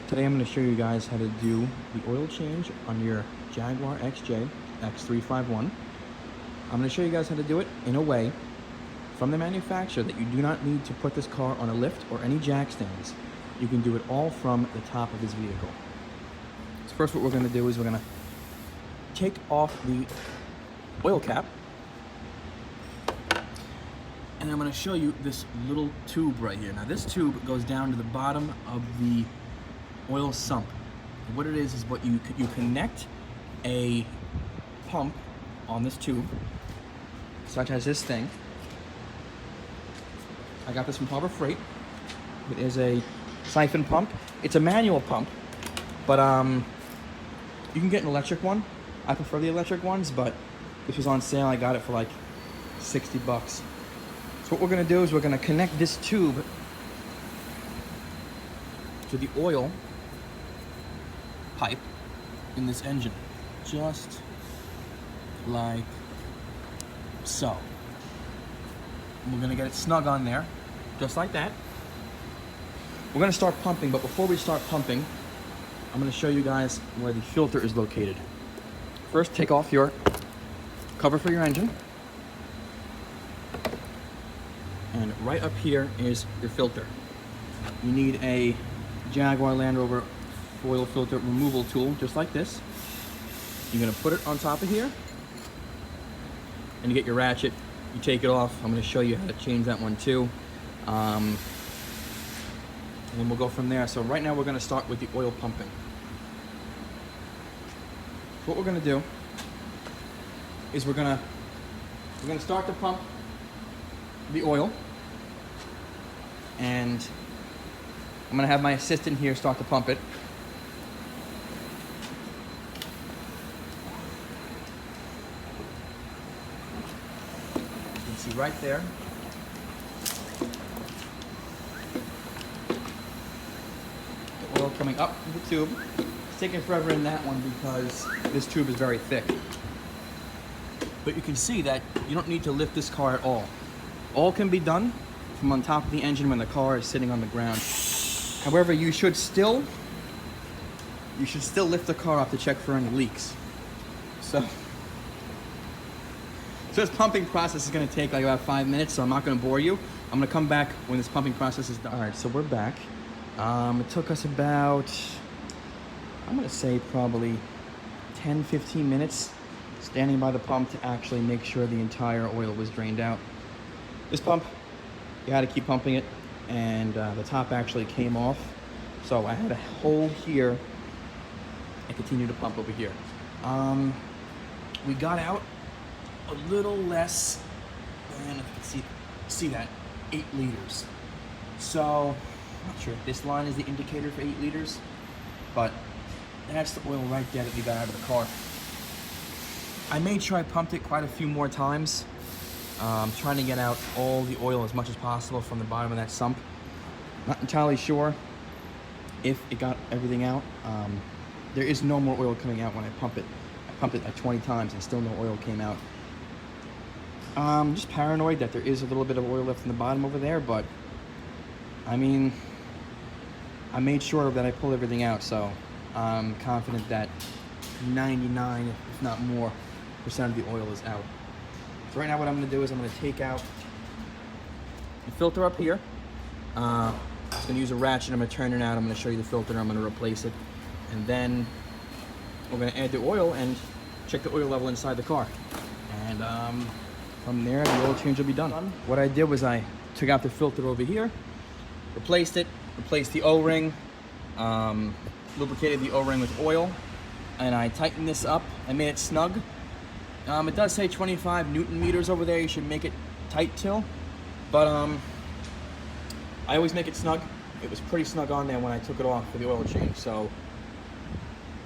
Today I'm going to show you guys how to do the oil change on your Jaguar XJ X351. I'm going to show you guys how to do it in a way from the manufacturer that you do not need to put this car on a lift or any jack stands. You can do it all from the top of this vehicle. So first what we're going to do is we're going to take off the oil cap. And I'm going to show you this little tube right here. Now this tube goes down to the bottom of the oil sump. And what it is what you connect a pump on this tube, such as this thing. I got this from Harbor Freight. It is a siphon pump. It's a manual pump, but you can get an electric one. I prefer the electric ones, but this was on sale. I got it for like 60 bucks. So what we're gonna do is we're gonna connect this tube to the oil pipe in this engine, just like so. And we're gonna get it snug on there, just like that. We're gonna start pumping, but before we start pumping, I'm gonna show you guys where the filter is located. First, take off your cover for your engine. And right up here is your filter. You need a Jaguar Land Rover foil filter removal tool, just like this. You're gonna put it on top of here, and you get your ratchet, you take it off. I'm gonna show you how to change that one too. And then we'll go from there. So right now we're gonna start with the oil pumping. What we're gonna do is we're gonna start to pump the oil, and I'm gonna have my assistant here start to pump it. You can see right there. The oil coming up from the tube. It's taking forever in that one because this tube is very thick. But you can see that you don't need to lift this car at all. All can be done from on top of the engine when the car is sitting on the ground. However, you should still lift the car up to check for any leaks. So this pumping process is going to take like about 5 minutes, so I'm not going to bore you. I'm going to come back when this pumping process is done. All right, so we're back. It took us about, I'm going to say probably 10-15 minutes standing by the pump to actually make sure the entire oil was drained out. This pump, you had to keep pumping it, and the top actually came off. So I had a hole here and continue to pump over here. We got out a little less than, if you can see that, 8 liters. So, I'm not sure if this line is the indicator for 8 liters, but that's the oil right there that we got out of the car. I made sure I pumped it quite a few more times, trying to get out all the oil as much as possible from the bottom of that sump. Not entirely sure if it got everything out. There is no more oil coming out when I pump it. I pumped it like 20 times and still no oil came out. I'm just paranoid that there is a little bit of oil left in the bottom over there, but I mean, I made sure that I pulled everything out, so I'm confident that 99, if not more, percent of the oil is out. So right now what I'm going to do is I'm going to take out the filter up here. I'm just going to use a ratchet. I'm going to turn it out. I'm going to show you the filter. I'm going to replace it. And then we're going to add the oil and check the oil level inside the car. And from there, the oil change will be done. What I did was I took out the filter over here, replaced it, replaced the O-ring, lubricated the O-ring with oil, and I tightened this up. I made it snug. It does say 25 Newton meters over there. You should make it tight till, but I always make it snug. It was pretty snug on there when I took it off for the oil change, so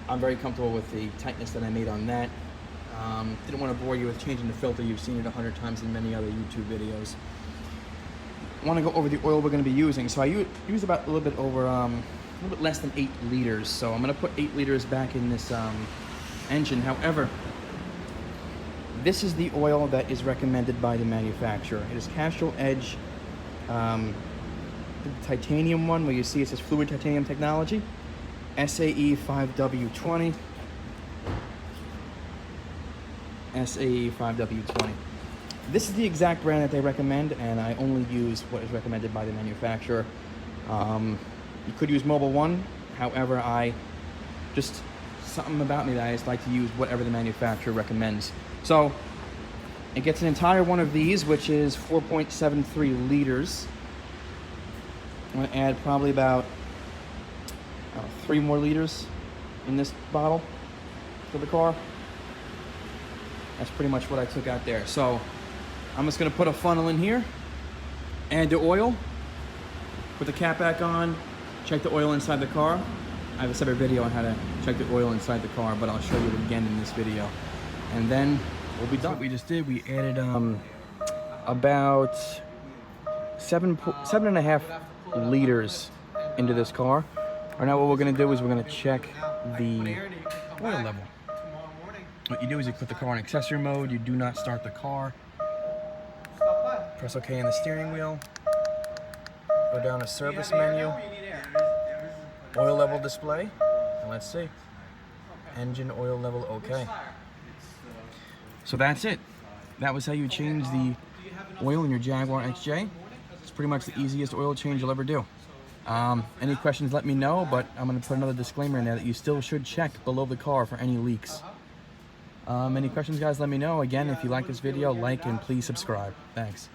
I'm very comfortable with the tightness that I made on that. Didn't want to bore you with changing the filter. You've seen it 100 times in many other YouTube videos. I want to go over the oil we're going to be using. So I use about a little bit over, a little bit less than 8 liters. So I'm going to put 8 liters back in this engine. However, this is the oil that is recommended by the manufacturer. It is Castrol EDGE, the titanium one, where you see it says fluid titanium technology. SAE 5W20. SAE 5W20. This is the exact brand that they recommend, and I only use what is recommended by the manufacturer. You could use Mobil 1, however, something about me that I just like to use whatever the manufacturer recommends. So it gets an entire one of these, which is 4.73 liters. I'm going to add probably about 3 more liters in this bottle to the car. That's pretty much what I took out there. So I'm just going to put a funnel in here, add the oil, put the cap back on, check the oil inside the car. I have a separate video on how to check the oil inside the car, but I'll show you it again in this video. And then we'll be done. What we just did, we added about 7.5 liters into this car. Right now what we're going to do is we're going to check the oil level. What you do is you put the car in accessory mode, you do not start the car. Press OK on the steering wheel. Go down to service menu. Oil level display. And let's see. Engine oil level OK. So that's it. That was how you change the oil in your Jaguar XJ. It's pretty much the easiest oil change you'll ever do. Any questions, let me know, but I'm going to put another disclaimer in there that you still should check below the car for any leaks. Any questions, guys, let me know. Again, if you like this video, like and please subscribe. Thanks.